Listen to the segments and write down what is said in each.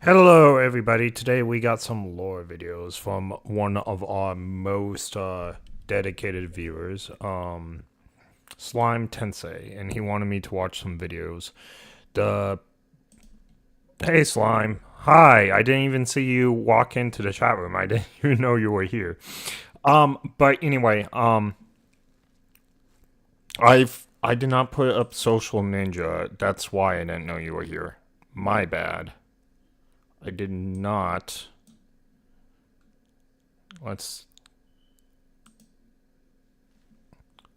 Hello, everybody. Today we got some lore videos from one of our most dedicated viewers, Slime Tensei, and he wanted me to watch some videos. The Hey, Slime. Hi. I didn't even see you walk into the chat room. I didn't even know you were here. But anyway, I did not put up Social Ninja. That's why I didn't know you were here. My bad. I did not. Let's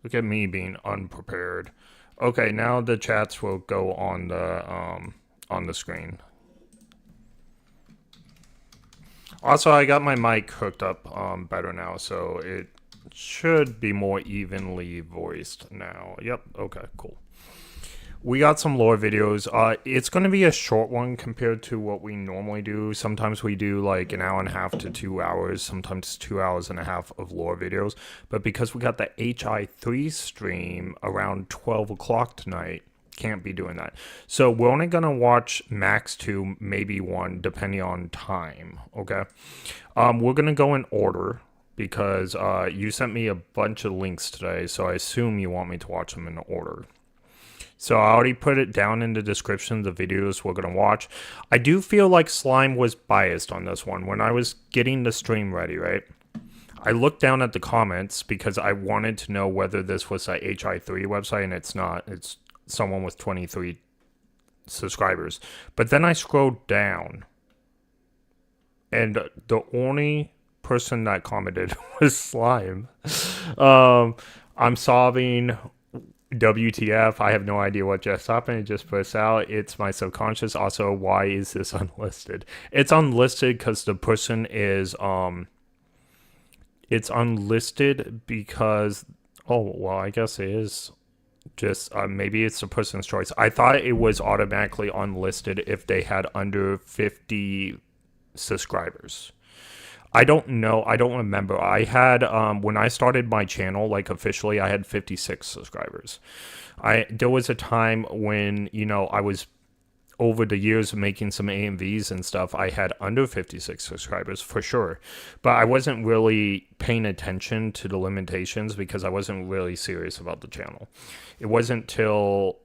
Look at me being unprepared. Okay, now the chats will go on the screen. Also, I got my mic hooked up better now, so it should be more evenly voiced now. Yep. Okay. Cool. We got some lore videos. It's going to be a short one compared to what we normally do. Sometimes we do like an hour and a half to 2 hours, sometimes 2 hours and a half of lore videos. But because we got the HI3 stream around 12 o'clock tonight, can't be doing that. So we're only going to watch max two, maybe one, depending on time. Okay. We're going to go in order because you sent me a bunch of links today. So I assume you want me to watch them in order. So I already put it down in the description, the videos we're going to watch. I do feel like Slime was biased on this one. When I was getting the stream ready, right? I looked down at the comments because I wanted to know whether this was a HI3 website, and it's not. It's someone with 23 subscribers. But then I scrolled down, and the only person that commented was Slime. I'm solving WTF, I have no idea what just happened. It just burst out. It's my subconscious. Also, why is this unlisted? It's unlisted because the person is it's unlisted because I guess it is just maybe it's the person's choice. I thought it was automatically unlisted if they had under 50 subscribers. I don't know. I don't remember. I had when I started my channel, like officially, I had 56 subscribers. There was a time when I was over the years of making some AMVs and stuff. I had under 56 subscribers for sure, but I wasn't really paying attention to the limitations because I wasn't really serious about the channel. It wasn't till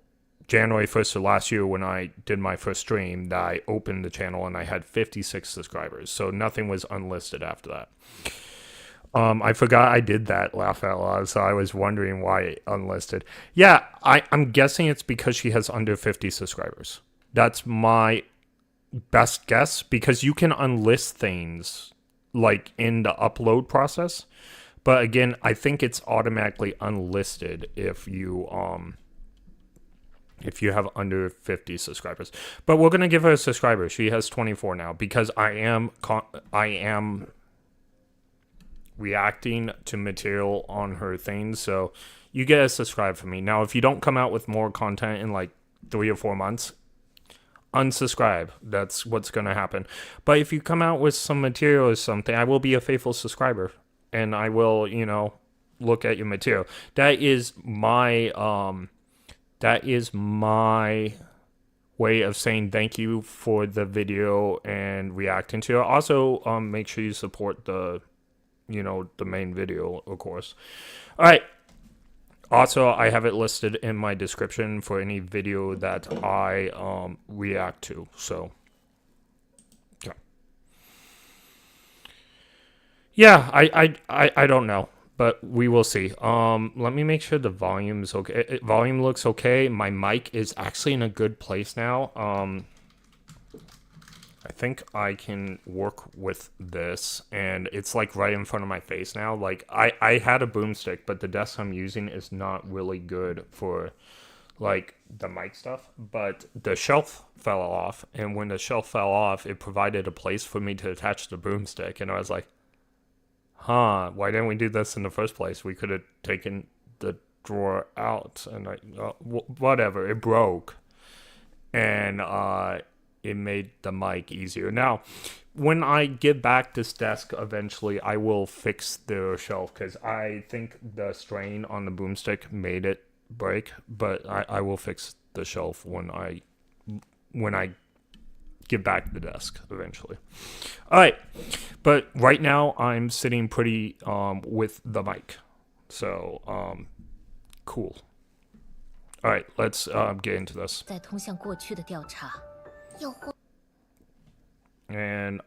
January 1st of last year when I did my first stream that I opened the channel and I had 56 subscribers. So nothing was unlisted after that. I forgot I did that, laugh out loud, so I was wondering why unlisted. Yeah, I'm guessing it's because she has under 50 subscribers. That's my best guess because you can unlist things like in the upload process. But again, I think it's automatically unlisted if you have under 50 subscribers. But we're going to give her a subscriber. She has 24 now because I am reacting to material on her things. So you get a subscribe from me. Now, if you don't come out with more content in like 3 or 4 months, unsubscribe. That's what's going to happen. But if you come out with some material or something, I will be a faithful subscriber and I will, look at your material. That is my way of saying thank you for the video and reacting to it. Also, make sure you support the main video, of course. All right. Also, I have it listed in my description for any video that I react to. So, yeah, I don't know, but we will see. Let me make sure the volume's okay. Volume looks okay. My mic is actually in a good place now. I think I can work with this, and it's like right in front of my face now. Like I had a boomstick, but the desk I'm using is not really good for like the mic stuff. But the shelf fell off, and when the shelf fell off, it provided a place for me to attach the boomstick, and I was like, huh, why didn't we do this in the first place? We could have taken the drawer out, and whatever, it broke, and it made the mic easier. Now, when I get back this desk eventually, I will fix the shelf because I think the strain on the boomstick made it break, but I will fix the shelf when I give back the desk eventually. All right, but right now I'm sitting pretty with the mic, so cool. All right, let's get into this. And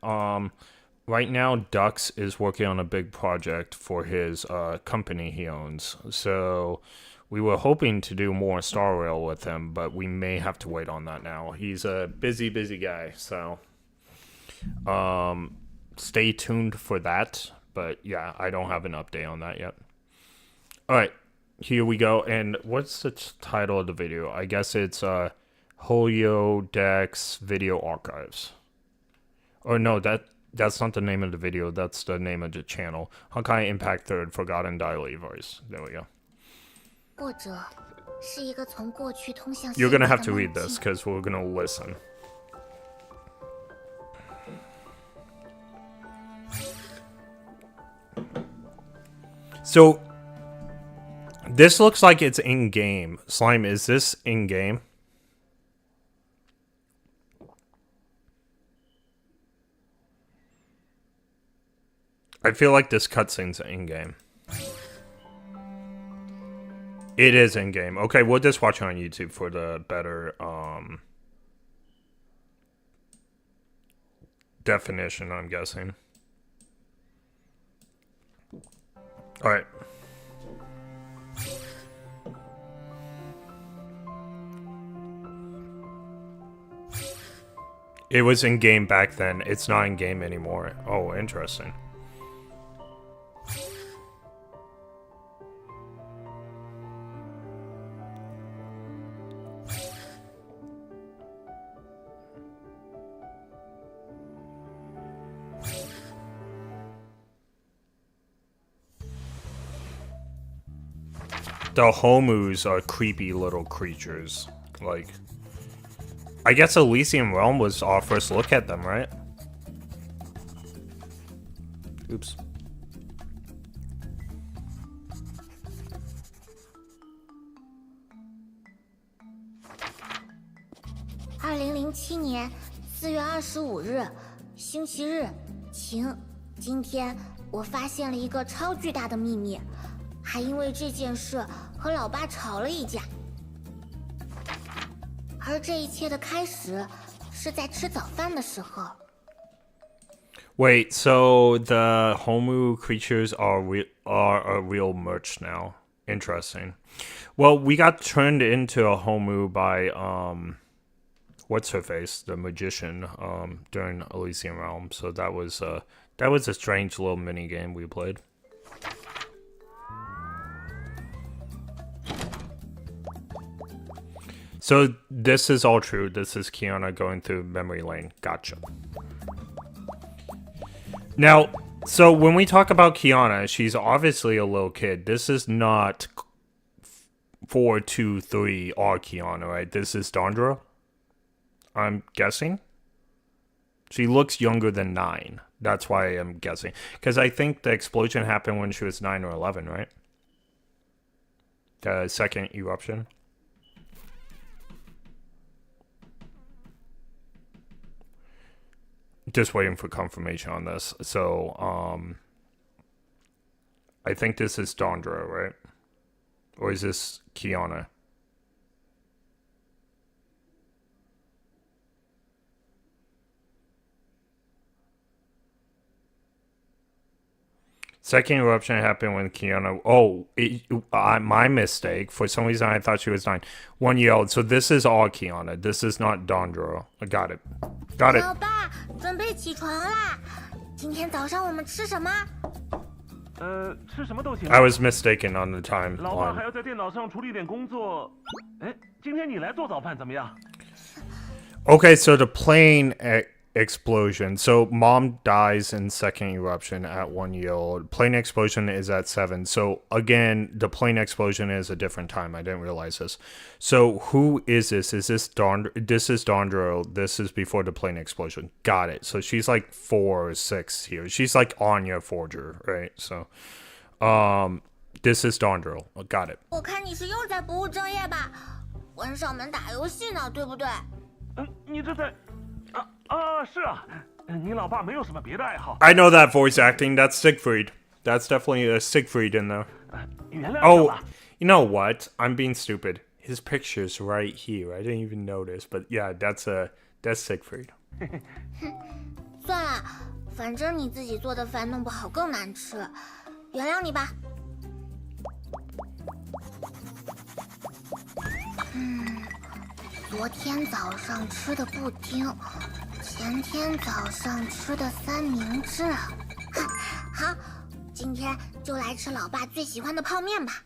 right now Dux is working on a big project for his company he owns. So we were hoping to do more Star Rail with him, but we may have to wait on that now. He's a busy guy, so stay tuned for that. But yeah, I don't have an update on that yet. All right, here we go. And what's the title of the video? I guess it's Holodex Video Archives. Or no, that's not the name of the video. That's the name of the channel. Honkai Impact 3rd Forgotten Daily Voice. There we go. You're gonna have to read this because we're gonna listen. So this looks like it's in game. Slime, is this in game? I feel like this cutscene's in game. It is in game. Okay, we'll just watch it on YouTube for the better definition, I'm guessing. Alright. It was in game back then. It's not in game anymore. Oh, interesting. The Homus are creepy little creatures. Like, I guess Elysium Realm was our first look at them, right? Oops. ...2007年4月25日，星期日，晴。今天我发现了一个超巨大的秘密，还因为这件事和老爸吵了一架。而这一切的开始是在吃早饭的时候。Wait, so the Homu creatures are a real merch now. Interesting. Well, we got turned into a Homu by what's her face, the magician, during Elysium Realm. So that was a strange little mini game we played. So this is all true. This is Kiana going through memory lane. Gotcha. Now, so when we talk about Kiana, she's obviously a little kid. This is not 423 R Kiana, right? This is Dondra, I'm guessing. She looks younger than 9. That's why I'm guessing. Because I think the explosion happened when she was 9 or 11, right? The second eruption. Just waiting for confirmation on this. So, I think this is Dondra, right? Or is this Kiana? Second eruption happened when Kiana... Oh, my mistake. For some reason, I thought she was 9. 1 year old. So this is all Kiana. This is not Dondra. I got it. Got it. 老爸，准备起床啦！今天早上我们吃什么？吃什么都行。I was mistaken on the time. 老爸还要在电脑上处理点工作。哎，今天你来做早饭怎么样？ Okay, so the plane explosion. So mom dies in second eruption at 1 year old. Plane explosion is at 7. So again, the plane explosion is a different time. I didn't realize this. So who is this? Is this Dondra? This is Dondra. This is before the plane explosion. Got it. So she's like 4 or 6 here. She's like Anya Forger, right? So, this is Dondra. Got it. 我看你是又在不务正业吧？关上门打游戏呢，对不对？你这在啊，是啊，你老爸没有什么别的爱好。I know that voice acting. That's Siegfried. That's definitely a Siegfried in there. 原谅我 Oh, 吧。 you know what? I'm being stupid. His picture's right here. I didn't even notice. But yeah, that's Siegfried. 算了，反正你自己做的饭弄不好更难吃，原谅你吧。昨天早上吃的布丁，前天早上吃的三明治。好，今天就来吃老爸最喜欢的泡面吧。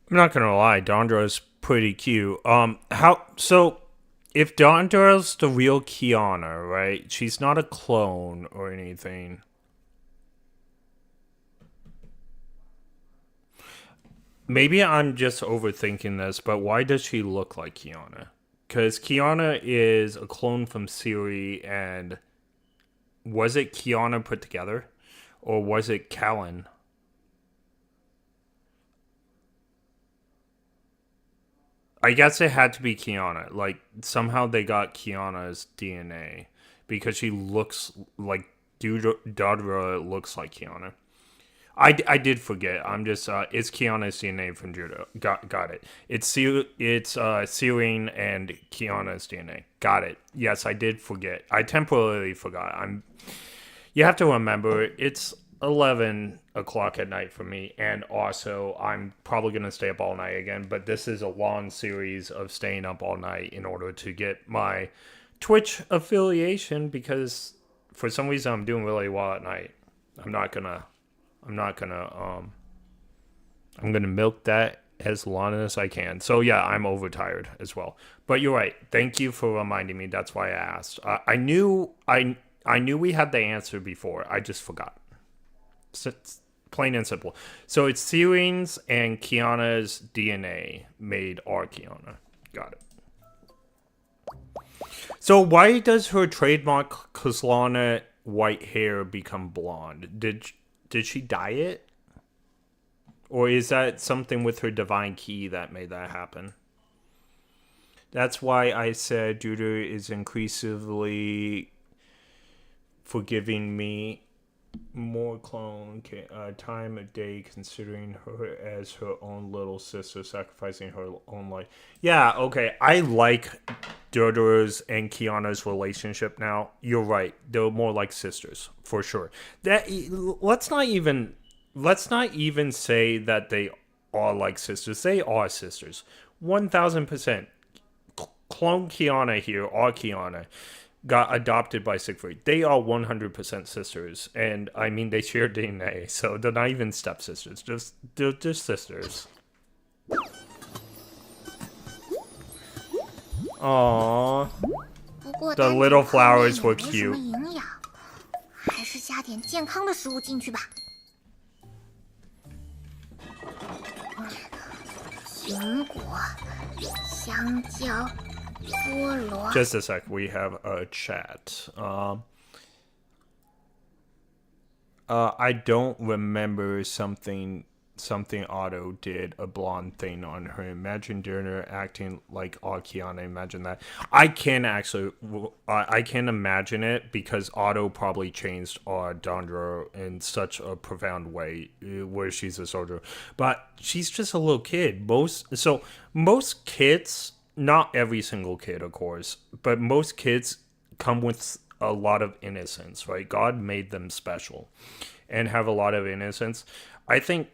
I'm not gonna lie, Dondra's pretty cute. So if Dondra's the real Kiana, right? She's not a clone or anything. Maybe I'm just overthinking this, but why does she look like Kiana? Because Kiana is a clone from Siri, and was it Kiana put together? Or was it Callan? I guess it had to be Kiana. Like, somehow they got Kiana's DNA. Because she looks like... Dodra looks like Kiana. I did forget. I'm just... it's Kiana's DNA from Judo. Got it. It's Serene and Kiana's DNA. Got it. Yes, I did forget. I temporarily forgot. You have to remember, it's 11 o'clock at night for me, and also I'm probably going to stay up all night again, but this is a long series of staying up all night in order to get my Twitch affiliation, because for some reason I'm doing really well at night. I'm gonna milk that as long as I can. So yeah, I'm overtired as well. But you're right. Thank you for reminding me. That's why I asked. I knew we had the answer before. I just forgot. It's plain and simple. So it's Serene's and Kiana's DNA made our Kiana. Got it. So why does her trademark Kaslana white hair become blonde? Did she dye it? Or is that something with her divine key that made that happen? That's why I said Judah is increasingly forgiving me more clone time of day, considering her as her own little sister, sacrificing her own life. Yeah, okay. I like Dodora's and Kiana's relationship now. You're right. They're more like sisters, for sure. Let's not even say that they are like sisters. They are sisters. 1000%. Clone Kiana here, our Kiana, got adopted by Siegfried. They are 100% sisters, and I mean they share DNA, so they're not even stepsisters. They're just sisters. Aww. The little flowers were cute. 还是加点健康的食物进去吧。苹果、香蕉。 Just a sec, we have a chat. I don't remember something Otto did a blonde thing on her. Imagine Durner acting like Kiana. Imagine that. I can imagine it because Otto probably changed Dondra in such a profound way, where she's a soldier, but she's just a little kid. Most kids. Not every single kid, of course, but most kids come with a lot of innocence, right? God made them special and have a lot of innocence. I think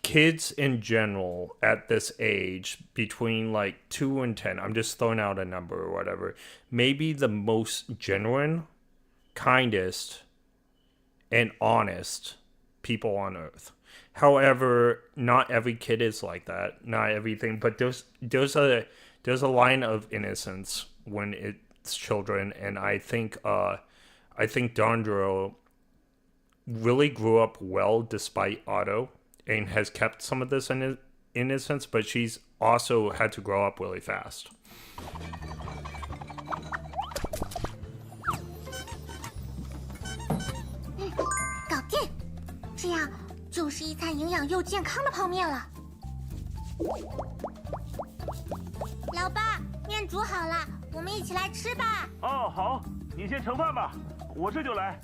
kids in general at this age, between like 2 and 10, I'm just throwing out a number or whatever, maybe the most genuine, kindest, and honest people on earth. However, not every kid is like that. Not everything, but there's a line of innocence when it's children, and I think Dondro really grew up well despite Otto, and has kept some of this innocence, but she's also had to grow up really fast. 搞定，这样就是一餐营养又健康的泡面了。老爸，面煮好了，我们一起来吃吧。哦，好，你先盛饭吧，我这就来。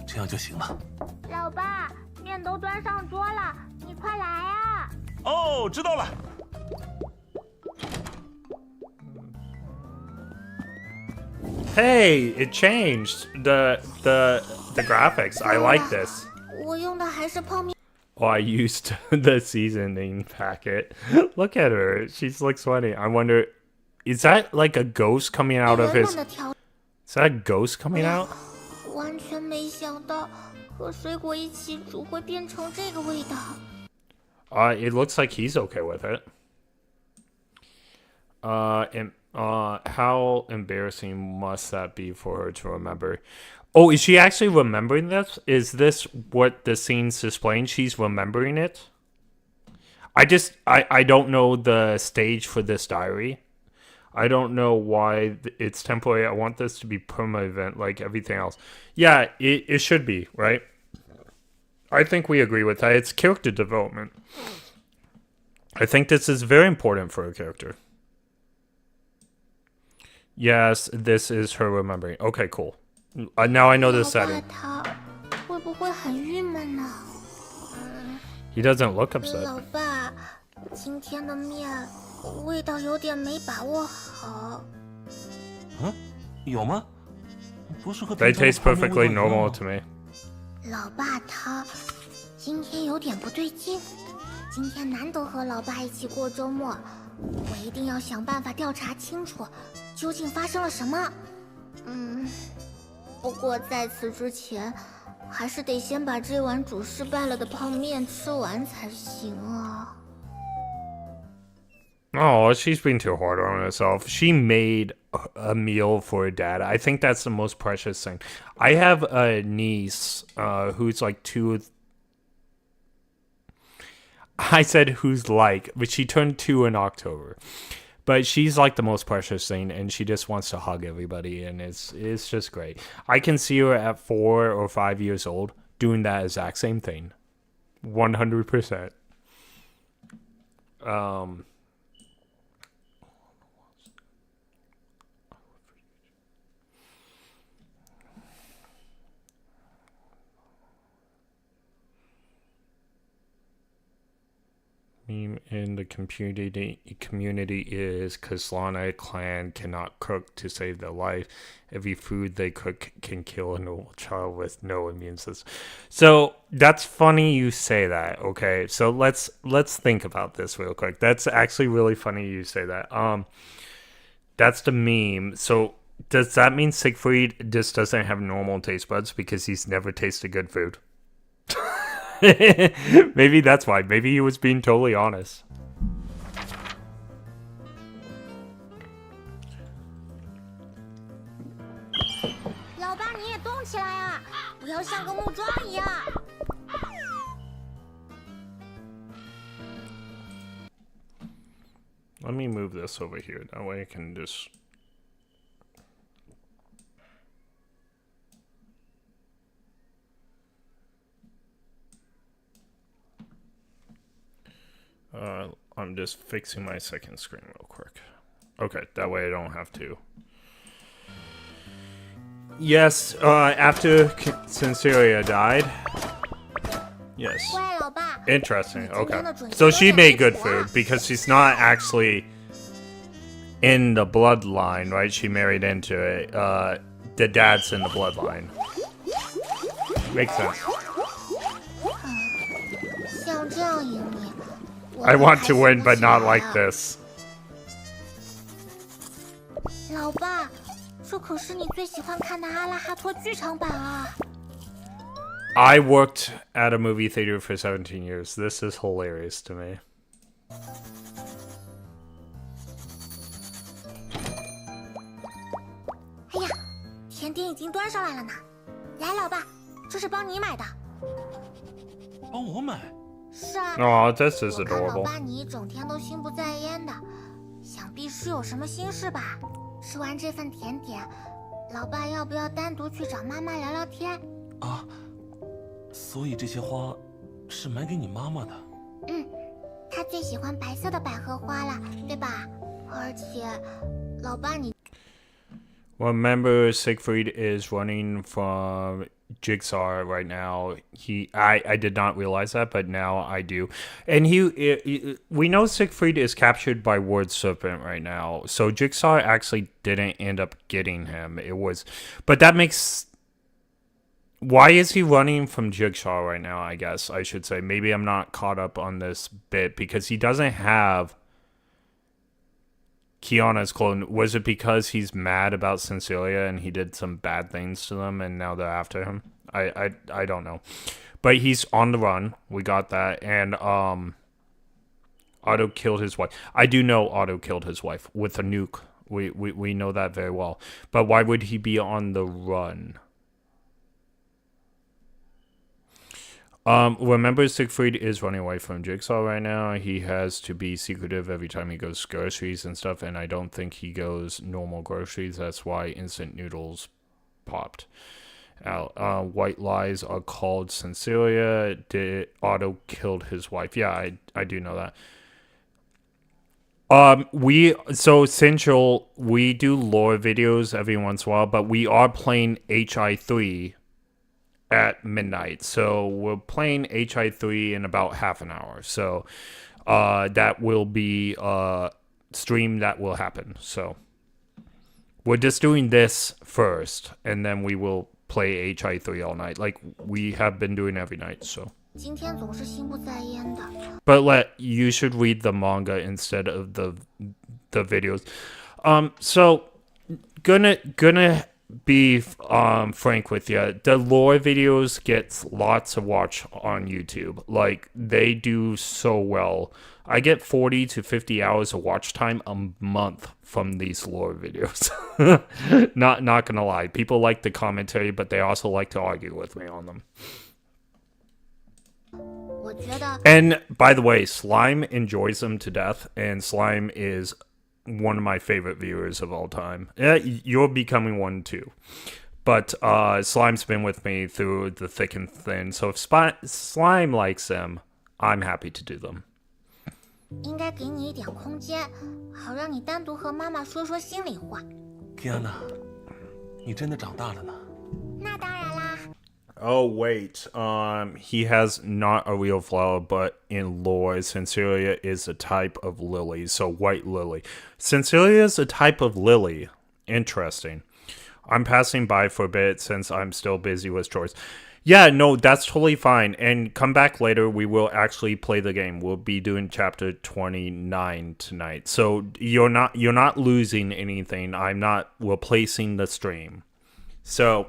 这样就行了。老爸，面都端上桌了，你快来啊！哦，知道了。Hey, it changed the graphics. I like this. 我用的还是泡面。 Oh, I used the seasoning packet. Look at her. She looks funny. I wonder, is that like a ghost coming out of his? Is that a ghost coming out? 完全没想到和水果一起煮会变成这个味道。It looks like he's okay with it. How embarrassing must that be for her to remember? Oh, is she actually remembering this? Is this what the scene's displaying? She's remembering it? I don't know the stage for this diary. I don't know why it's temporary. I want this to be permanent event like everything else. Yeah, it should be, right? I think we agree with that. It's character development. I think this is very important for a character. Yes, this is her remembering. Okay, cool. Now I know the setting. 他会不会很郁闷呢？ He doesn't look upset. 老爸，今天的面味道有点没把握好。有吗？不是和 They 平常的 taste 泡面 perfectly 味道一样 normal 吗 to me. 老爸他今天有点不对劲，今天难得和老爸一起过周末，我一定要想办法调查清楚究竟发生了什么。不过在此之前，还是得先把这碗煮失败了的泡面吃完才行啊。 Oh, she's being too hard on herself. She made a meal for her dad. I think that's the most precious thing. I have a niece who's like 2. I said who's like, but she turned 2 in October. But she's like the most precious thing, and she just wants to hug everybody, and it's just great. I can see her at 4 or 5 years old doing that exact same thing, 100%. Meme in the community is Kaslana clan cannot cook to save their life. Every food they cook can kill a normal child with no immune system. So that's funny you say that. Okay, so let's think about this real quick. That's actually really funny you say that. That's the meme. So does that mean Siegfried just doesn't have normal taste buds because he's never tasted good food? Maybe that's why. Maybe he was being totally honest. 老爸，你也动起来啊！不要像个木桩一样。Let me move this over here. That way I can just... I'm just fixing my second screen real quick. Okay, that way I don't have to. Yes, after Sinceria died. Yes. 喂，老爸。 Interesting. Okay. So she made good food because she's not actually in the bloodline, right? She married into it. The dad's in the bloodline. Makes sense. 像这样赢你。 I want to win, but not like this. 老爸，这可是你最喜欢看的阿拉哈托剧场版啊！ I worked at a movie theater for 17 years. This is hilarious to me. 哎呀，甜点已经端上来了呢。来，老爸，这是帮你买的。帮我买？ 是啊。 Oh, this is 我看老 adorable. 爸你一整天都心不在焉的，想必是有什么心事吧？吃完这份甜点，老爸要不要单独去找妈妈聊聊天？所以这些花是买给你妈妈的。她他最喜欢白色的百合花了，对吧？而且，老爸你。 Remember, Siegfried is running from Jigsaw right now. I did not realize that, but now I do. And we know Siegfried is captured by Word Serpent right now. So Jigsaw actually didn't end up getting him. But that makes. Why is he running from Jigsaw right now? I guess I should say. Maybe I'm not caught up on this bit because he doesn't have Kiana's clone. Was it because he's mad about Sensilia and he did some bad things to them and now they're after him? I don't know. But he's on the run. We got that. And Otto killed his wife. I do know Otto killed his wife with a nuke. We know that very well. But why would he be on the run? Remember, Siegfried is running away from Jigsaw right now. He has to be secretive every time he goes groceries and stuff, and I don't think he goes normal groceries. That's why instant noodles popped out. White lies are called Sensilia. Otto killed his wife. Yeah, I do know that. Essential, we do lore videos every once in a while, but we are playing HI3 at midnight. So we're playing HI3 in about half an hour. So that will be a stream that will happen. So we're just doing this first, and then we will play HI3 all night, like we have been doing every night. So. 今天总是心不在焉的。 But you should read the manga instead of the videos. So gonna be frank with you, the lore videos gets lots of watch on YouTube. Like, they do so well. I get 40 to 50 hours of watch time a month from these lore videos. not gonna lie, people like the commentary, but they also like to argue with me on them. 我觉得 And by the way, Slime enjoys them to death, and Slime is one of my favorite viewers of all time. Yeah, you're becoming one too. But Slime's been with me through the thick and thin, so if Slime likes them, I'm happy to do them. 应该给你一点空间，好让你单独和妈妈说说心里话。 Kiana，你真的长大了呢。那当然啦。 Oh, wait. He has not a real flower, but in lore, Sensilia is a type of lily, so white lily. Sensilia is a type of lily. Interesting. I'm passing by for a bit since I'm still busy with chores. Yeah, no, that's totally fine. And come back later, we will actually play the game. We'll be doing chapter 29 tonight. So you're not losing anything. I'm not replacing the stream. So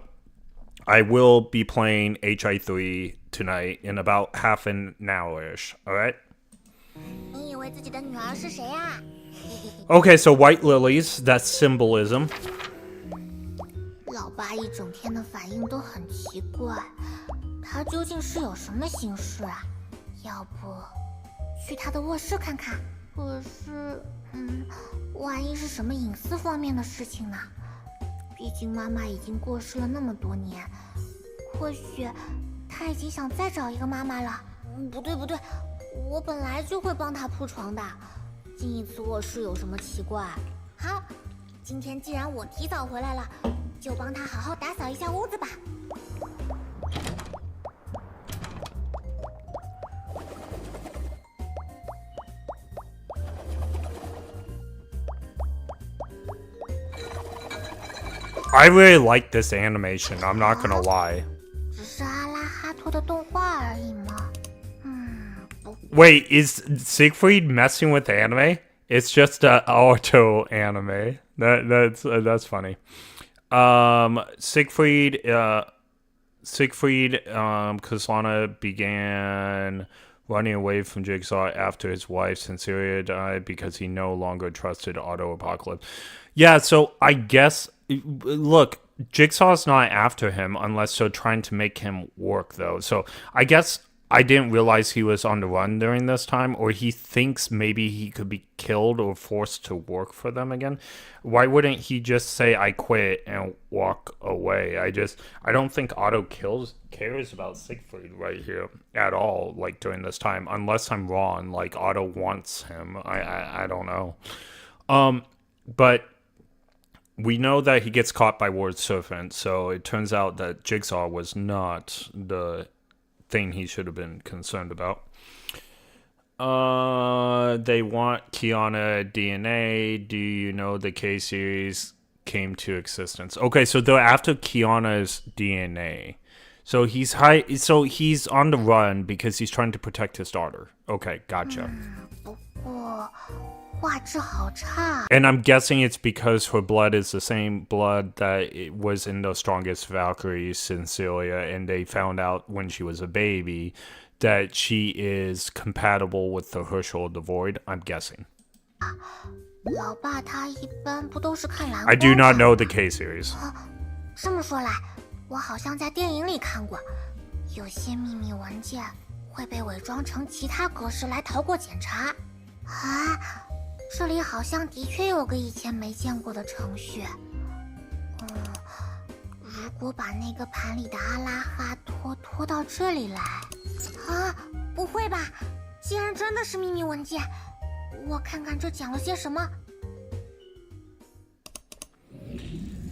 I will be playing HI3 tonight in about half an hour-ish, alright? 你以为自己的女儿是谁啊？ Okay, so white lilies, that's symbolism. 老爸一整天的反应都很奇怪，他究竟是有什么心事啊？要不去他的卧室看看？可是，万一是什么隐私方面的事情呢？ 毕竟妈妈已经过世了那么多年，或许她已经想再找一个妈妈了。不对，我本来就会帮她铺床的，进一次卧室有什么奇怪？好，今天既然我提早回来了，就帮她好好打扫一下屋子吧。 I really like this animation, I'm not gonna lie. 只是阿拉哈托的动画而已嘛。Wait, is Siegfried messing with anime? It's just a auto anime. That's funny. Siegfried, Kaslana began running away from Jigsaw after his wife Sensilia died because he no longer trusted Auto Apocalypse. Yeah, so I guess, look, Jigsaw's not after him unless they're trying to make him work, though. So I guess I didn't realize he was on the run during this time, or he thinks maybe he could be killed or forced to work for them again. Why wouldn't he just say I quit and walk away? I don't think Otto cares about Siegfried right here at all, like during this time, unless I'm wrong. Like Otto wants him. I don't know. But we know that he gets caught by Ward Serpent, so it turns out that Jigsaw was not the thing he should have been concerned about. They want Kiana DNA. Do you know the K series came to existence? Okay, so they're after Kiana's DNA. So he's on the run because he's trying to protect his daughter. Okay, gotcha. 不过画质好差。 And I'm guessing it's because her blood is the same blood that it was in the strongest Valkyrie, Cecilia, and they found out when she was a baby that she is compatible with the Herschel of the Void, I'm guessing. 老爸他一般不都是看蓝光 I do not 吗 know the K series. 这么说来，我好像在电影里看过，有些秘密文件会被伪装成其他格式来逃过检查。啊，这里好像的确有个以前没见过的程序。如果把那个盘里的阿拉哈托拖到这里来，啊，不会吧？竟然真的是秘密文件！我看看这讲了些什么。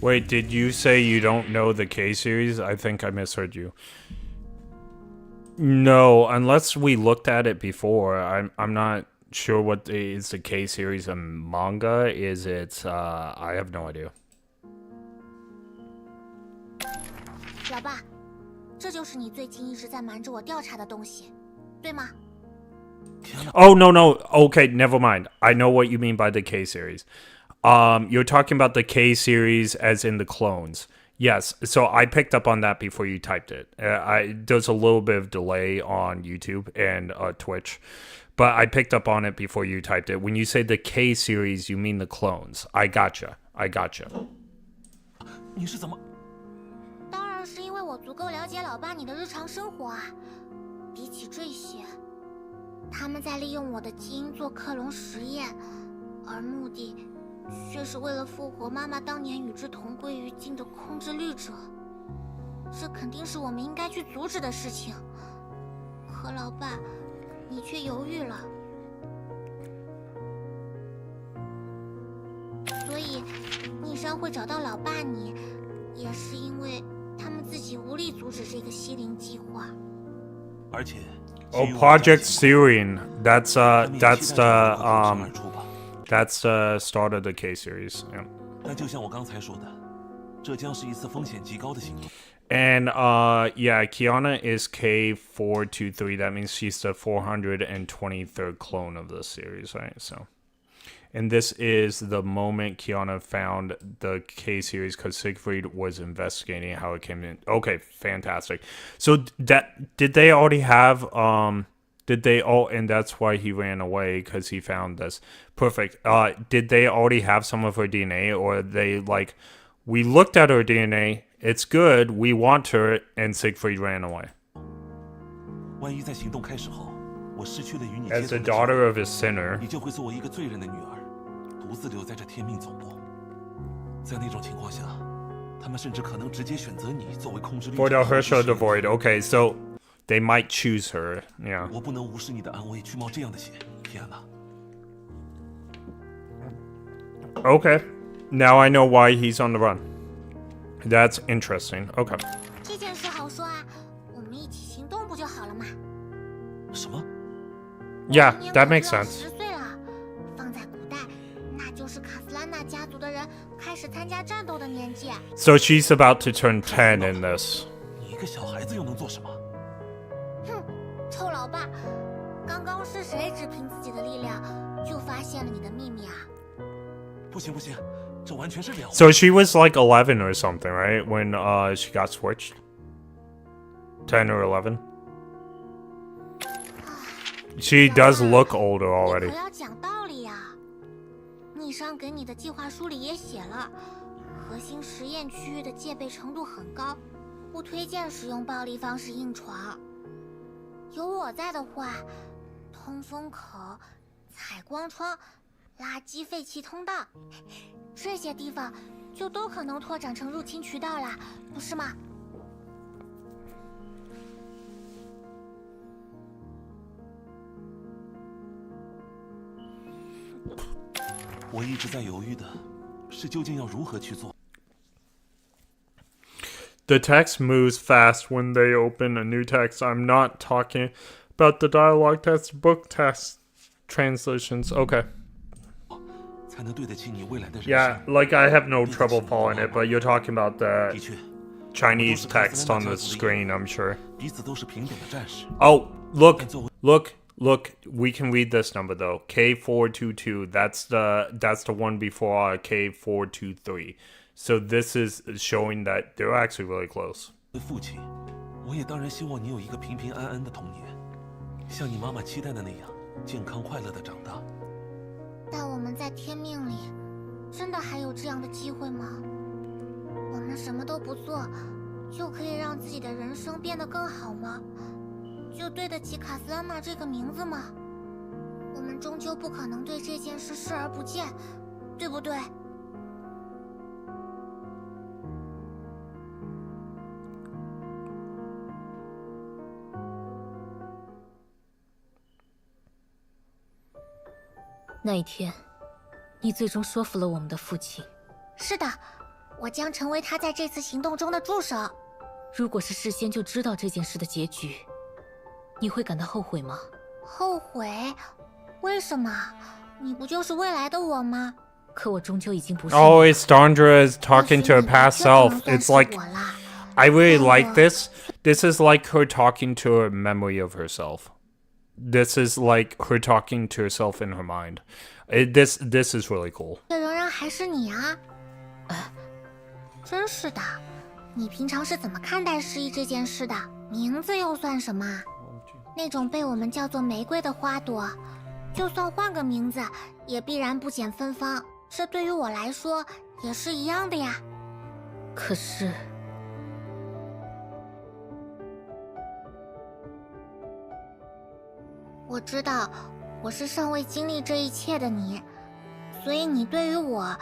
Wait, did you say you don't know the K series? I think I misheard you. No, unless we looked at it before. I'm not sure what is the K series a manga? Is it I have no idea. 老爸，这就是你最近一直在瞒着我调查的东西，对吗？ Oh no. Okay, never mind. I know what you mean by the K series. You're talking about the K series as in the clones. Yes, so I picked up on that before you typed it. There's a little bit of delay on YouTube and Twitch, but I picked up on it before you typed it. When you say the K series, you mean the clones. I gotcha. 你是怎么？ 当然是因为我足够了解老爸你的日常生活啊。比起这些，他们在利用我的基因做克隆实验，而目的却是为了复活妈妈当年与之同归于尽的控制律者。这肯定是我们应该去阻止的事情。可老爸，你却犹豫了。所以，逆商会找到老爸你，也是因为他们自己无力阻止这个西灵计划。而且 Oh, Project Syrian. That's the start of the K series. Yeah. 但就像我刚才说的，这将是一次风险极高的行动。 And yeah, Kiana is K423. That means she's the 423rd clone of the series, right? So, and this is the moment Kiana found the K series because Siegfried was investigating how it came in. Okay, fantastic. So did they already have Did they all, and that's why he ran away because he found this. Perfect. Did they already have some of her DNA, or they like, we looked at her DNA, it's good, we want her, and Siegfried ran away? 万一在行动开始后，我失去了与你 As 接 the 触的机 daughter 会， of his sinner, 你就会作为一个罪人的女儿，独自留在这天命总部。在那种情况下，他们甚至可能直接选择你作为控制律者 for the 和 Herschel of the 实验 Void. Okay, so they might choose her. Yeah. 我不能无视你的安危去冒这样的险，天哪！ Okay. Now I know why he's on the run. That's interesting. Okay. 这件事好说啊，我们一起行动不就好了嘛？什么？ Yeah, 今年 that 可 makes 就要 sense. 10岁了，放在古代，那就是卡斯兰纳家族的人开始参加战斗的年纪。 So she's about to turn 10 in this. 你一个小孩子又能做什么？ 哼，臭老爸，刚刚是谁只凭自己的力量就发现了你的秘密啊？ 不行不行，这完全是两回事。 So she was like 11 or something, right? When she got switched? 10 or 11? She does look older 你 already. 可要讲道理呀、逆商给你的计划书里也写了，核心实验区域的戒备程度很高，不推荐使用暴力方式硬闯。有我在的话，通风口、采光窗、垃圾废弃通道，这些地方就都可能拓展成入侵渠道啦，不是吗？我一直在犹豫的是究竟要如何去做。 The text moves fast when they open a new text. I'm not talking about the dialogue text, book text translations. Okay. 才能对得起你未来的人 Yeah, 生。 like I have no trouble following it, but you're talking about the 的确， Chinese text on the screen, I'm sure. 彼此都是平等的战士。 Oh, look, look, look. We can read this number though. K422. That's the one before K423. So this is showing that they're actually really close. 作为父亲，我也当然希望你有一个平平安安的童年，像你妈妈期待的那样，健康快乐的长大。但我们在天命里，真的还有这样的机会吗？我们什么都不做，就可以让自己的人生变得更好吗？就对得起卡斯安娜这个名字吗？我们终究不可能对这件事视而不见，对不对？那一天，你最终说服了我们的父亲。是的，我将成为他在这次行动中的助手。如果是事先就知道这件事的结局，你会感到后悔吗？后悔？为什么？你不就是未来的我吗？可我终究已经不是。Oh, it's Dondra is talking to her past self. It's like I really like this. This is like her talking to a memory of herself. This is like her talking to herself in her mind. This is really cool. 这仍然还是你啊！真是的，你平常是怎么看待失忆这件事的？名字又算什么？那种被我们叫做玫瑰的花朵，就算换个名字，也必然不减芬芳。这对于我来说也是一样的呀。可是，我知道我是尚未经历这一切的你，所以你对于我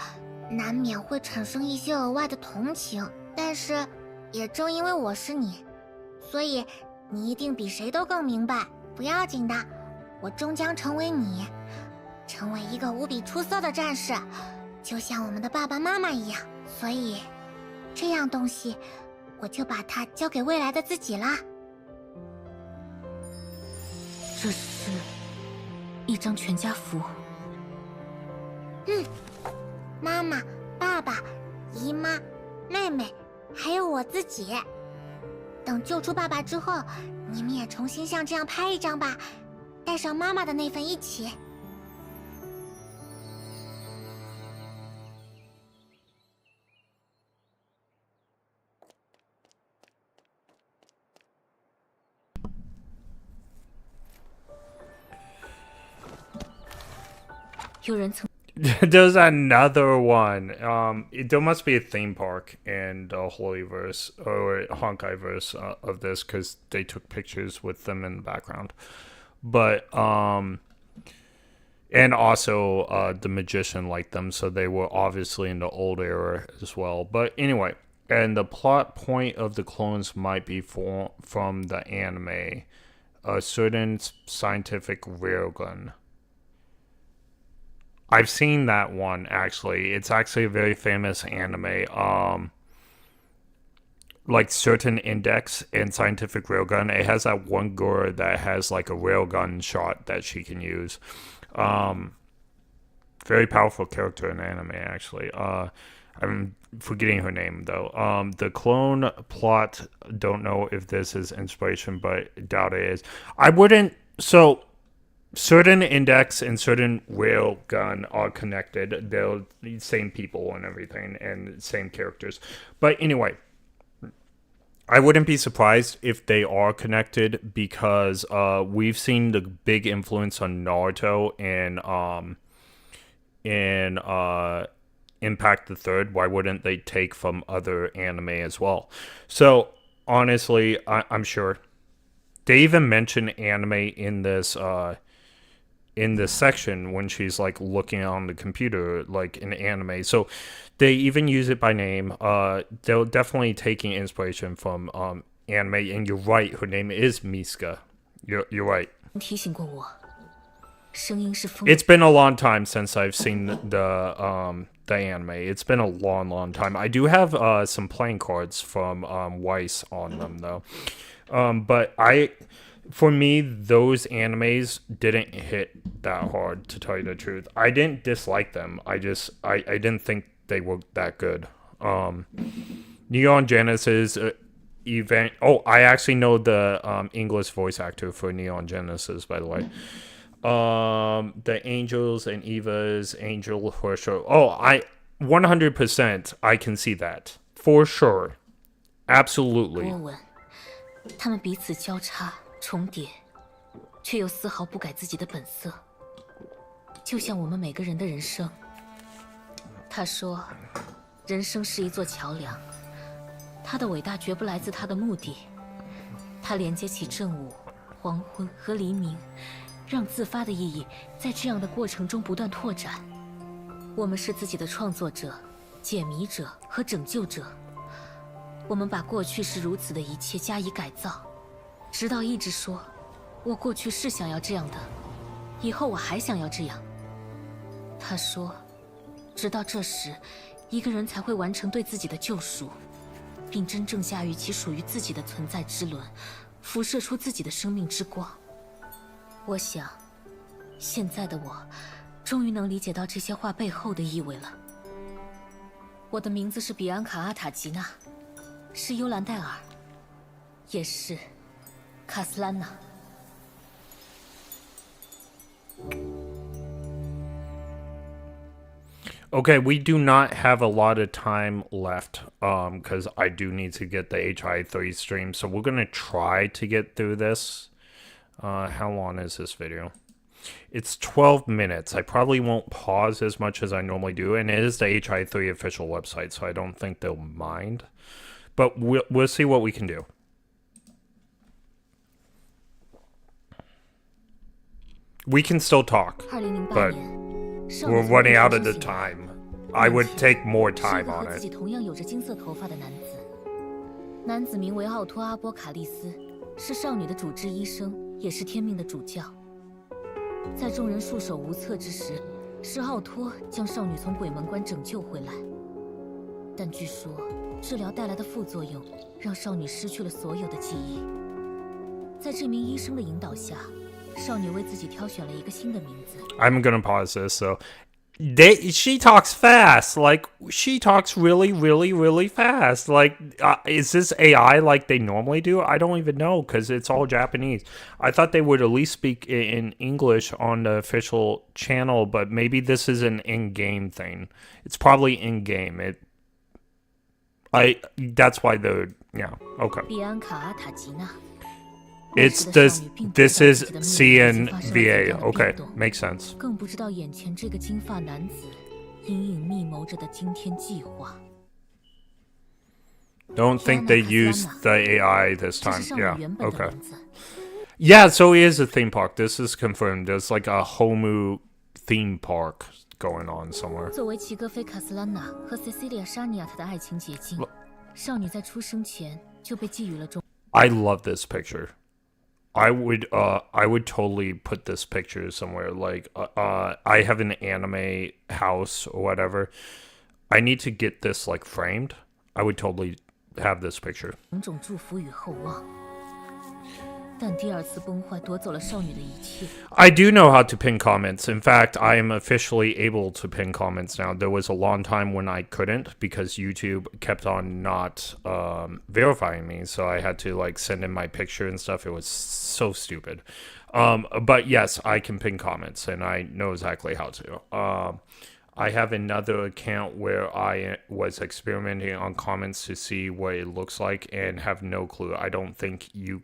难免会产生一些额外的同情。但是，也正因为我是你，所以你一定比谁都更明白。不要紧的，我终将成为你，成为一个无比出色的战士，就像我们的爸爸妈妈一样。所以，这样东西，我就把它交给未来的自己啦。这是一张全家福。妈妈、爸爸、姨妈、妹妹，还有我自己。等救出爸爸之后，你们也重新像这样拍一张吧，带上妈妈的那份一起。有人曾 There's another one. There must be a theme park in the Holyverse or Honkai verse of this because they took pictures with them in the background. But and also the magician liked them, so they were obviously in the old era as well. But anyway, and the plot point of the clones might be from the anime, a certain scientific railgun. I've seen that one actually. It's actually a very famous anime. Like certain index in scientific railgun, it has that one girl that has like a railgun shot that she can use. Very powerful character in anime actually. I'm forgetting her name though. The clone plot, don't know if this is inspiration, but doubt it is. I wouldn't. So certain index and certain railgun are connected. They're the same people and everything and same characters. But anyway, I wouldn't be surprised if they are connected because we've seen the big influence on Naruto in Impact the Third. Why wouldn't they take from other anime as well? So honestly, I'm sure They even mention anime in this section when she's like looking on the computer, like in anime. So they even use it by name. They're definitely taking inspiration from anime. And you're right, her name is Miska. You're right. 提醒过我，声音是风。 It's been a long time since I've seen the anime. It's been a long time. I do have some playing cards from Weiss on them though. But for me, those animes didn't hit that hard, to tell you the truth. I didn't dislike them. I didn't think they were that good. Neon Genesis event. Oh, I actually know the English voice actor for Neon Genesis, by the way. The Angels and Eva's Angel Horror. Oh, 100% I can see that. For sure. Absolutely. 波纹，他们彼此交叉重叠，却又丝毫不改自己的本色，就像我们每个人的人生。他说，人生是一座桥梁，它的伟大绝不来自它的目的，它连接起正午、黄昏和黎明，让自发的意义在这样的过程中不断拓展。我们是自己的创作者、解谜者和拯救者。我们把过去是如此的一切加以改造，直到意志说：“我过去是想要这样的，以后我还想要这样。”他说：“直到这时，一个人才会完成对自己的救赎，并真正驾驭其属于自己的存在之轮，辐射出自己的生命之光。”我想，现在的我，终于能理解到这些话背后的意味了。我的名字是比安卡·阿塔吉娜，是幽兰戴尔，也是卡斯兰娜。Okay, we do not have a lot of time left, because I do need to get the HI3 stream, so we're gonna try to get through this. How long is this video? It's 12 minutes. I probably won't pause as much as I normally do, and it is the HI3 official website, so I don't think they'll mind. But we'll see what we can do. We can still talk, 2008 but 年。 we're running out of the time. I would take more time 是个 on 和自己 it. 同样有着金色头发的男子，男子名为奥托·阿波卡利斯，是少女的主治医生，也是天命的主教。在众人束手无策之时，是奥托将少女从鬼门关拯救回来。但据说，治疗带来的副作用让少女失去了所有的记忆。在这名医生的引导下，少女为自己挑选了一个新的名字。 I'm gonna pause this. So, she talks fast. Like she talks really fast. Like, is this AI like they normally do? I don't even know because it's all Japanese. I thought they would at least speak in English on the official channel, but maybe this is an in-game thing. It's probably in-game. That's why yeah, okay. 比安卡·阿塔吉娜。 It's this is CNVA. Okay, makes sense. 更不知道眼前这个金发男子隐隐密谋着的惊天计划。 Don't think they used the AI this 这 time. 是少女 Yeah, 原本的 okay. 名字。 Yeah, so it is a theme park. This is confirmed. There's like a Homu theme park going on somewhere. 作为齐格菲·卡斯兰娜和 Cecilia 沙尼亚特的爱情结晶，少女在出生前就被寄予了重。 I love this picture. I would totally put this picture somewhere. Like, I have an anime house or whatever. I need to get this like framed. I would totally have this picture. 种种祝福与厚望，但第二次崩坏夺走了少女的一切。 I do know how to pin comments. In fact, I am officially able to pin comments now. There was a long time when I couldn't because YouTube kept on not verifying me, so I had to like send in my picture and stuff. It was so stupid. But yes, I can pin comments, and I know exactly how to. I have another account where I was experimenting on comments to see what it looks like and have no clue. I don't think you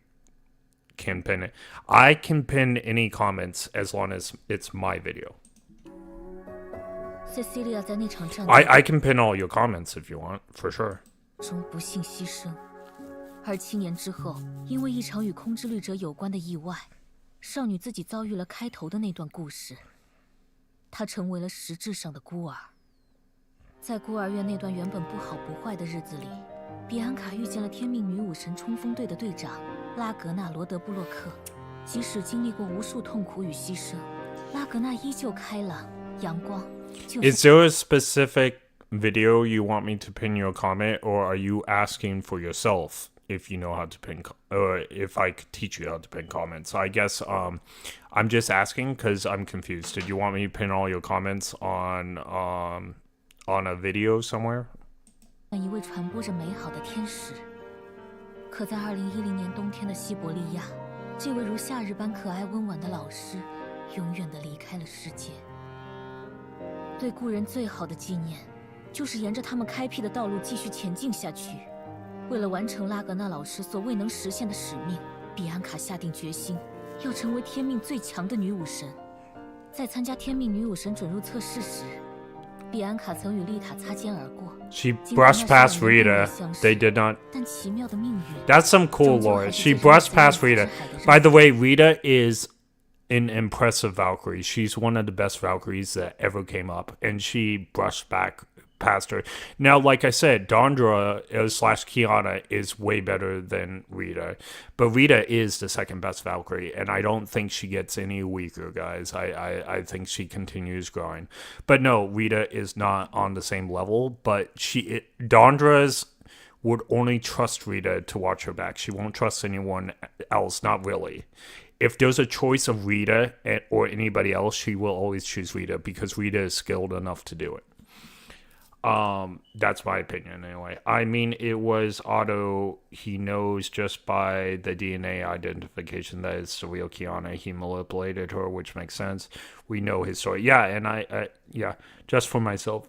can pin it. I can pin any comments as long as it's my video. Cecilia 在那场战斗 I can pin all your comments if you want, for sure. 中不幸牺牲，而7年之后，因为一场与空之律者有关的意外，少女自己遭遇了开头的那段故事。她成为了实质上的孤儿。在孤儿院那段原本不好不坏的日子里，比安卡遇见了天命女武神冲锋队的队长拉格纳罗德布洛克。即使经历过无数痛苦与牺牲，拉格纳依旧开朗、阳光。Is there a specific video you want me to pin your comment, or are you asking for yourself if you know how to pin, or if I could teach you how to pin comments? So I guess I'm just asking because I'm confused. Did you want me to pin all your comments on a video somewhere? 一位传播着美好的天使，可在2010年冬天的西伯利亚，这位如夏日般可爱温婉的老师，永远地离开了世界。对故人最好的纪念，就是沿着他们开辟的道路继续前进下去。为了完成拉格纳老师所未能实现的使命，比安卡下定决心，要成为天命最强的女武神。在参加天命女武神准入测试时，比安卡曾与丽塔擦肩而过。She brushed past Rita. They did not. 但奇妙的命运。That's some cool lore. She brushed past Rita. By the way, Rita is an impressive Valkyrie. She's one of the best Valkyries that ever came up, and she brushed past her. Now, like I said, Dondra / Kiana is way better than Rita, but Rita is the second best Valkyrie, and I don't think she gets any weaker, guys. I think she continues growing. But no, Rita is not on the same level, but Dondra's would only trust Rita to watch her back. She won't trust anyone else, not really. If there's a choice of Rita or anybody else, she will always choose Rita because Rita is skilled enough to do it. That's my opinion anyway. I mean, it was Otto. He knows just by the DNA identification that it's the real Kiana. He manipulated her, which makes sense. We know his story. Yeah, and I just for myself.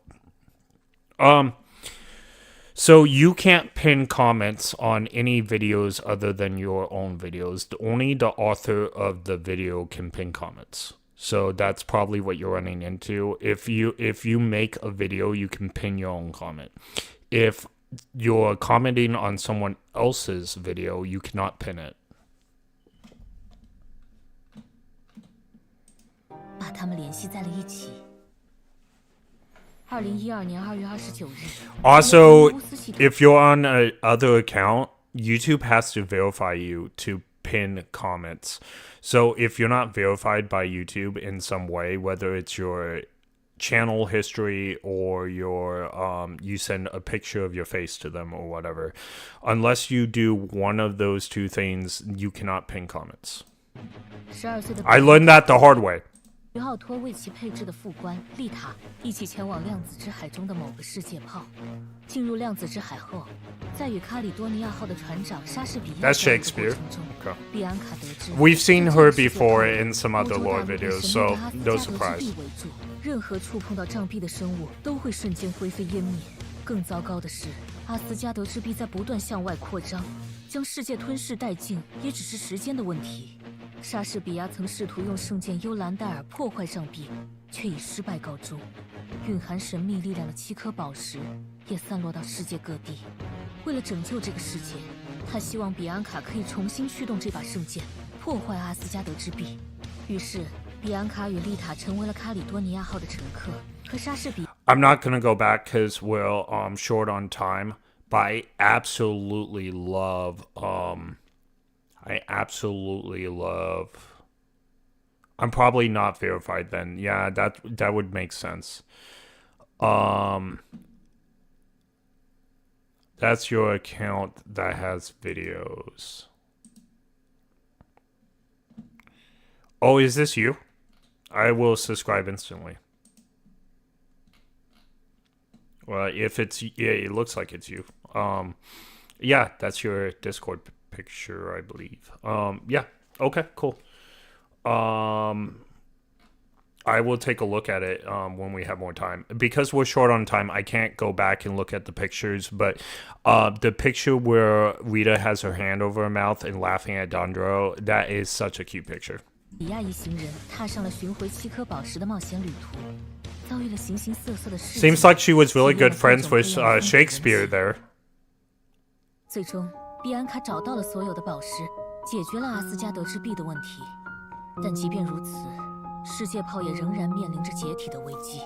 So you can't pin comments on any videos other than your own videos. Only the author of the video can pin comments. So that's probably what you're running into. If you make a video, you can pin your own comment. If you're commenting on someone else's video, you cannot pin it. 把他们联系在了一起。2012年2月29日。Also, if you're on another account, YouTube has to verify you to pin comments. So if you're not verified by YouTube in some way, whether it's your channel history or your you send a picture of your face to them or whatever, unless you do one of those two things, you cannot pin comments. I learned that the hard way. 于奥托为其配置的副官丽塔一起前往量子之海中的某个世界炮。进入量子之海后，在与卡里多尼亚号的船长莎士比亚 That's Shakespeare. 比安卡得知 We've seen her before in some other lore videos, so no surprise. 任何触碰到障壁的生物都会瞬间灰飞烟灭。更糟糕的是，阿斯加德之壁在不断向外扩张，将世界吞噬殆尽也只是时间的问题。莎士比亚曾试图用圣剑幽兰戴尔破坏障壁，却以失败告终。蕴含神秘力量的7颗宝石也散落到世界各地。为了拯救这个世界，他希望比安卡可以重新驱动这把圣剑，破坏阿斯加德之壁。于是，比安卡与丽塔成为了卡里多尼亚号的乘客。可莎士比 I'm not gonna go back because we're short on time, but I absolutely love I'm probably not verified then. Yeah, that would make sense. That's your account that has videos. Oh, is this you? I will subscribe instantly. Well, if it's, yeah, it looks like it's you. Yeah, that's your Discord picture, I believe. Yeah, okay, cool. I will take a look at it when we have more time. Because we're short on time, I can't go back and look at the pictures, but the picture where Rita has her hand over her mouth and laughing at Dondro, that is such a cute picture. 比亚一行人踏上了寻回7颗宝石的冒险旅途，遭遇了形形色色的事情。 Seems like she was really good friends with Shakespeare there. 最终，比安卡找到了所有的宝石，解决了阿斯加德之壁的问题。但即便如此，世界炮也仍然面临着解体的危机。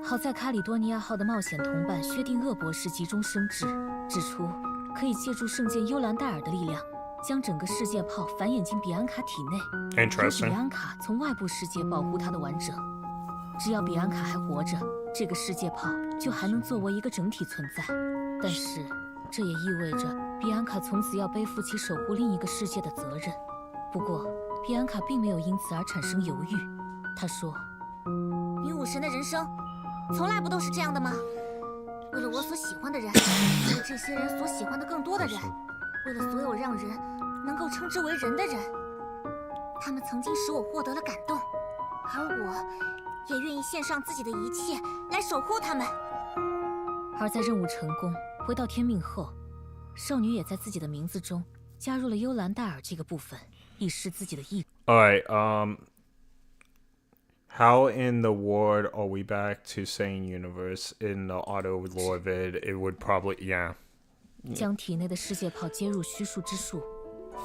好在卡里多尼亚号的冒险同伴薛定谔博士急中生智，指出可以借助圣剑幽兰戴尔的力量，将整个世界炮繁衍进比安卡体内，由比安卡从外部世界保护它的完整。只要比安卡还活着，这个世界炮就还能作为一个整体存在。但是这也意味着比安卡从此要背负起守护另一个世界的责任。不过比安卡并没有因此而产生犹豫，他说：“女武神的人生从来不都是这样的吗？为了我所喜欢的人，为了这些人所喜欢的更多的人，为了所有让人能够称之为人的人，他们曾经使我获得了感动，而我也愿意献上自己的一切来守护他们。”而在任务成功回到天命后，少女也在自己的名字中加入了幽兰戴尔这个部分，以示自己的意。Alright, how in the world are we back to sane universe? In the auto lore vid, it would probably, yeah. 将体内的世界炮接入虚数之术，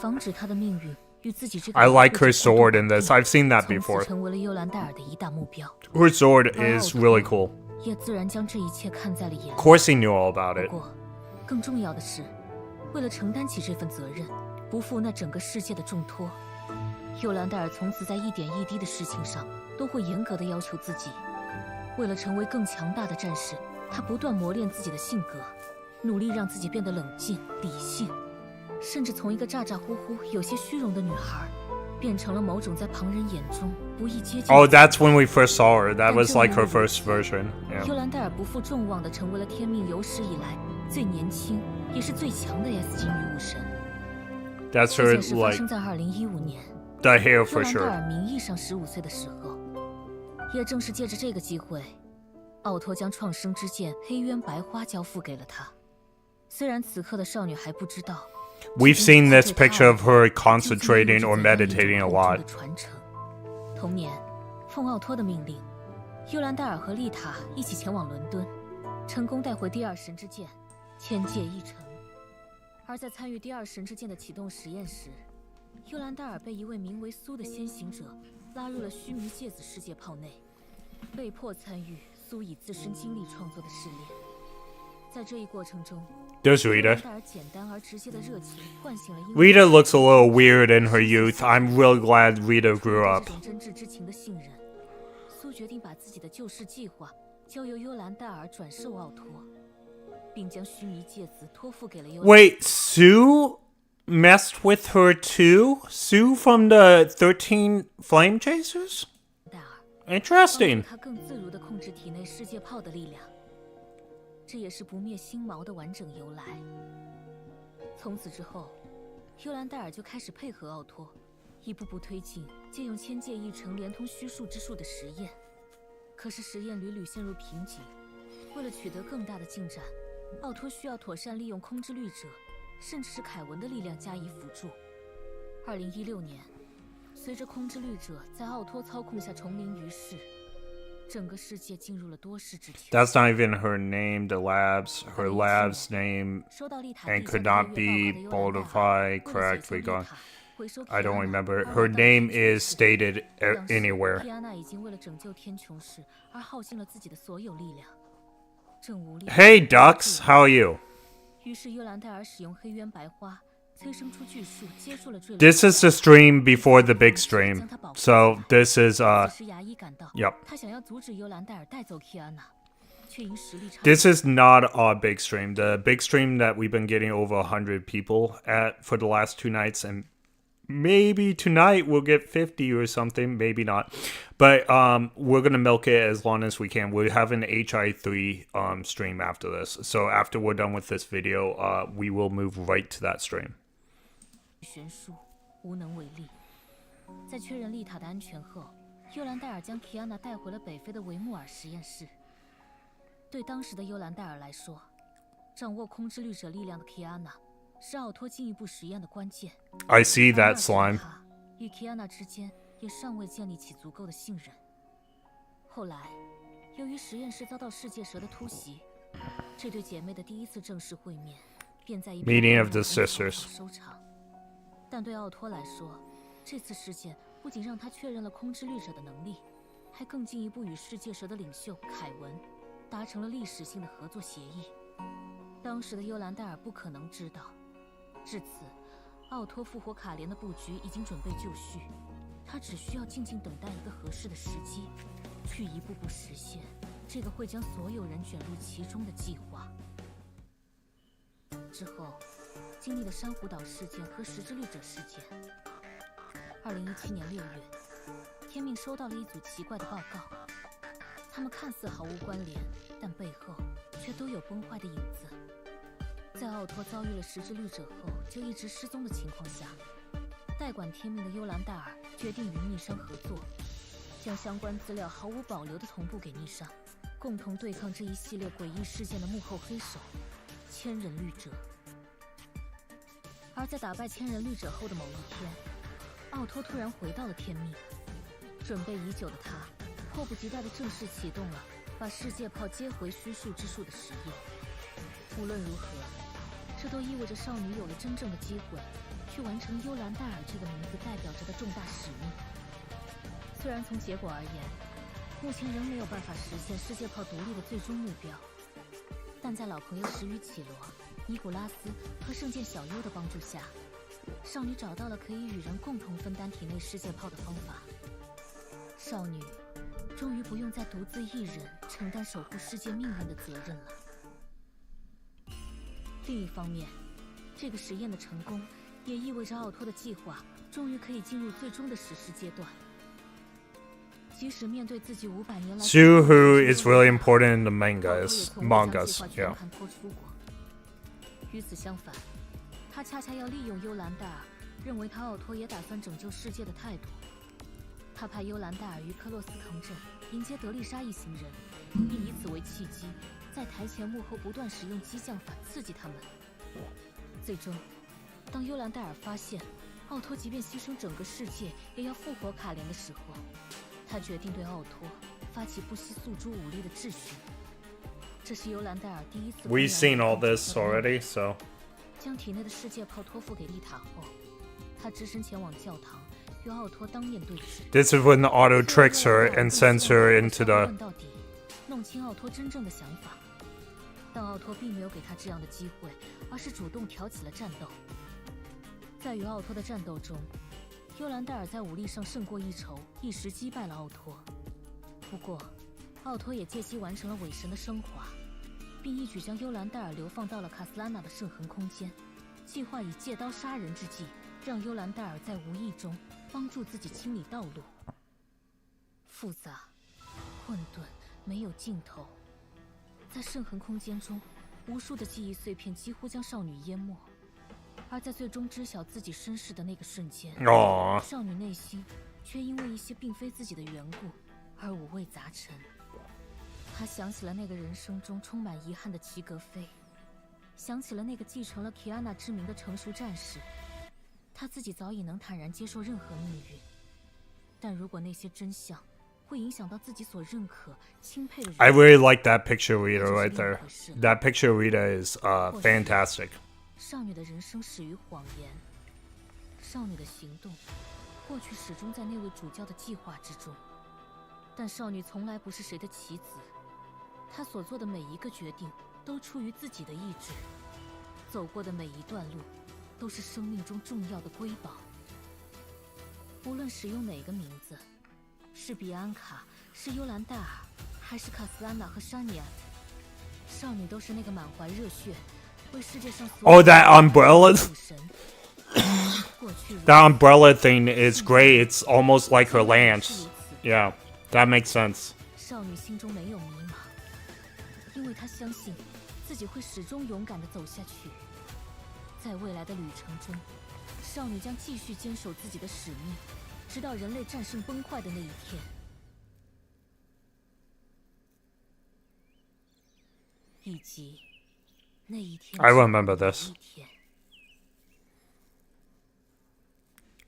防止他的命运与自己这个 I like her sword in this. I've seen that 从 before. 此成为了幽兰戴尔的一大目标。 Her sword is really cool. 也自然将这一切看在了眼里。 Of course he knew all about 不 it. 过，更重要的是，为了承担起这份责任，不负那整个世界的重托，幽兰戴尔从此在一点一滴的事情上都会严格的要求自己。为了成为更强大的战士，他不断磨练自己的性格，努力让自己变得冷静、理性，甚至从一个咋咋呼呼、有些虚荣的女孩，变成了某种在旁人眼中不易接近。Oh, that's when we first saw her. That was like her first version. 幽 Yeah. 兰戴尔不负众望地成为了天命有史以来最年轻也是最强的 S 级女武神。 That's 这 her, 件事发 like, 生在2015年， the hair 幽 for 兰戴 sure. 尔名义上15岁的时候。也正是借着这个机会，奥托将创生之剑黑渊白花交付给了他。虽然此刻的少女还不知道 We've seen this picture of her concentrating or meditating a lot. 同年，奉奥托的命令，幽兰戴尔和丽塔一起前往伦敦，成功带回第二神之剑，千界一城。而在参与第二神之剑的启动实验时，幽兰戴尔被一位名为苏的先行者拉入了须弥芥子世界炮内，被迫参与苏以自身经历创作的试炼。在这一过程中， There's 幽 Rita. 兰戴尔简单而直接的热情唤醒了婴儿 Rita looks a little weird in her youth. I'm really glad Rita grew 这 up. 种真挚之情的信任，苏决定把自己的救世计划交由幽兰戴尔转授奥托，并将须弥芥子托付给了幽兰。 Wait, Sue messed with her too? Sue from the 13 Flame Chasers? 戴尔 Interesting. 他更自如地控制体内世界炮的力量，这也是不灭星矛的完整由来。从此之后，幽兰戴尔就开始配合奥托，一步步推进借用千界一城连通虚数之术的实验。可是实验屡屡陷入瓶颈，为了取得更大的进展，奥托需要妥善利用空之律者，甚至是凯文的力量加以辅助。2016年，随着空之律者在奥托操控下重临于世，整个世界进入了多事之秋。 That's not even her name, the labs. Her lab's name 收到丽塔 and 递交 could 的 not 月 be 报告的幽兰戴尔 modified 为了解 correctly 救丽 gone. 塔回收 I don't Kiana remember. 而 Her 来到 name 全球 is 时 stated 当时 anywhere. Kiana 已经为了拯救天穹市而耗尽了自己的所有力量，正无力。 Hey, Ducks, how are you? 于是幽兰戴尔使用黑渊白花催生出巨树，接住了坠落。 This is the stream before the big stream. So this is 此时牙医赶到， yep. 他想要阻止幽兰戴尔带走 Kiana， 却因实力差。 This is not our big stream. The big stream that we've been getting over 100 people at for the last 2 nights, and maybe tonight we'll get 50 or something, maybe not. But we're gonna milk it as long as we can. We'll have an HI3 stream after this. So after we're done with this video, we will move right to that stream. 悬殊，无能为力。在确认丽塔的安全后，幽兰戴尔将 Kiana 带回了北非的维穆尔实验室。对当时的幽兰戴尔来说，掌握空之律者力量的 Kiana 是奥托进一步实验的关键。 I see 然而 that slime. 他与 Kiana 之间也尚未建立起足够的信任。后来，由于实验室遭到世界蛇的突袭，这对姐妹的第一次正式会面便在一 Meeting of the 边缘 sisters 收场。但对奥托来说，这次事件不仅让他确认了空之律者的能力，还更进一步与世界蛇的领袖凯文达成了历史性的合作协议。当时的幽兰戴尔不可能知道，至此，奥托复活卡莲的布局已经准备就绪，他只需要静静等待一个合适的时机，去一步步实现这个会将所有人卷入其中的计划。之后，经历了珊瑚岛事件和石之律者事件。2017年6月，天命收到了一组奇怪的报告，他们看似毫无关联，但背后却都有崩坏的影子。在奥托遭遇了石之律者后就一直失踪的情况下，代管天命的幽兰戴尔决定与逆商合作，将相关资料毫无保留地同步给逆商，共同对抗这一系列诡异事件的幕后黑手——千人律者。而在打败千人律者后的某一天，奥托突然回到了天命，准备已久的他迫不及待地正式启动了把世界炮接回虚数之术的实验。无论如何，这都意味着少女有了真正的机会去完成幽兰戴尔这个名字代表着的重大使命。虽然从结果而言，目前仍没有办法实现世界炮独立的最终目标，但在老朋友石宇绮罗、尼古拉斯和圣剑小优的帮助下，少女找到了可以与人共同分担体内世界炮的方法。少女终于不用再独自一人承担守护世界命运的责任了。另一方面，这个实验的成功也意味着奥托的计划终于可以进入最终的实施阶段。即使面对自己500年来 Suhu is really important in the mangas. 全盘托出过。与此相反，他恰恰要利用幽兰戴尔认为他奥托也打算拯救世界的态度。他派幽兰戴尔于克洛斯城镇迎接德丽莎一行人，并以此为契机，在台前幕后不断使用激将法刺激他们。最终，当幽兰戴尔发现奥托即便牺牲整个世界也要复活卡莲的时候，他决定对奥托发起不惜诉诸武力的质询。这是幽兰戴尔第一次。We've seen all this already, so. 将体内的世界炮托付给丽塔后，他只身前往教堂，与奥托当面对质。This is when Otto tricks her and sends her into the. 问到底，弄清奥托真正的想法。但奥托并没有给他这样的机会，而是主动挑起了战斗。在与奥托的战斗中，幽兰戴尔在武力上胜过一筹，一时击败了奥托。不过，奥托也借机完成了伪神的升华，并一举将幽兰戴尔流放到了卡斯拉纳的圣痕空间，计划以借刀杀人之计，让幽兰戴尔在无意中帮助自己清理道路。复杂、混沌，没有尽头。在圣痕空间中，无数的记忆碎片几乎将少女淹没。而在最终知晓自己身世的那个瞬间，少女内心却因为一些并非自己的缘故而五味杂陈。她想起了那个人生中充满遗憾的齐格飞，想起了那个继承了提安娜之名的成熟战士。她自己早已能坦然接受任何命运，但如果那些真相会影响到自己所认可、钦佩的人， I really like that picture reader right there. That picture reader is fantastic. 少女的人生始于谎言，少女的行动或许始终在那位主教的计划之中，但少女从来不是谁的棋子，她所做的每一个决定都出于自己的意志，走过的每一段路都是生命中重要的瑰宝。无论使用哪个名字，是比安卡，是幽兰戴尔，还是卡斯拉娜和珊妮安，少女都是那个满怀热血为世界上所有 Oh, that umbrella. That umbrella thing is great. It's almost like her lance. Yeah, that makes sense. 少女心中没有迷茫，因为她相信自己会始终勇敢地走下去。在未来的旅程中，少女将继续坚守自己的使命，直到人类战胜崩坏的那一天。以及那一天。 I remember this.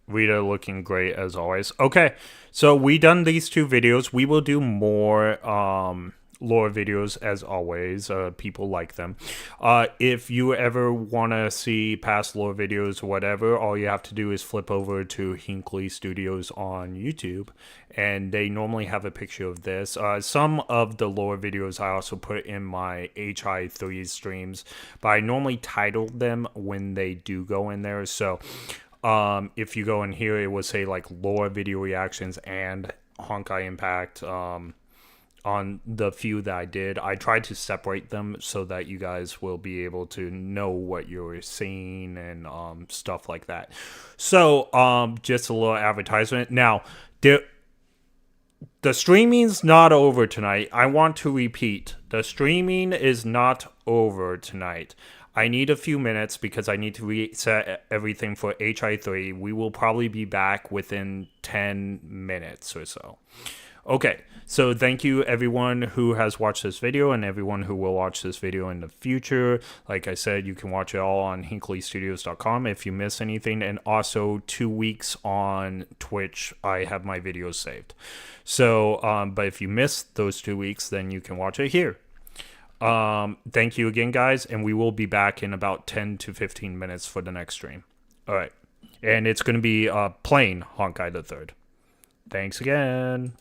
Rita looking great as always. Okay, so we done these 2 videos. We will do more lore videos as always. People like them. If you ever want to see past lore videos or whatever, all you have to do is flip over to Hinkley Studios on YouTube, and they normally have a picture of this. Some of the lore videos I also put in my HI3 streams, but I normally title them when they do go in there. So if you go in here, it will say like lore video reactions and Honkai Impact. On the few that I did, I tried to separate them so that you guys will be able to know what you're seeing and stuff like that. So just a little advertisement. Now, the streaming's not over tonight. I want to repeat, the streaming is not over tonight. I need a few minutes because I need to reset everything for HI3. We will probably be back within 10 minutes or so. Okay, so thank you everyone who has watched this video and everyone who will watch this video in the future. Like I said, you can watch it all on hinkleystudios.com if you miss anything. And also 2 weeks on Twitch, I have my videos saved. So, but if you missed those 2 weeks, then you can watch it here. Thank you again, guys. And we will be back in about 10 to 15 minutes for the next stream. All right. And it's going to be plain Honkai the Third. Thanks again.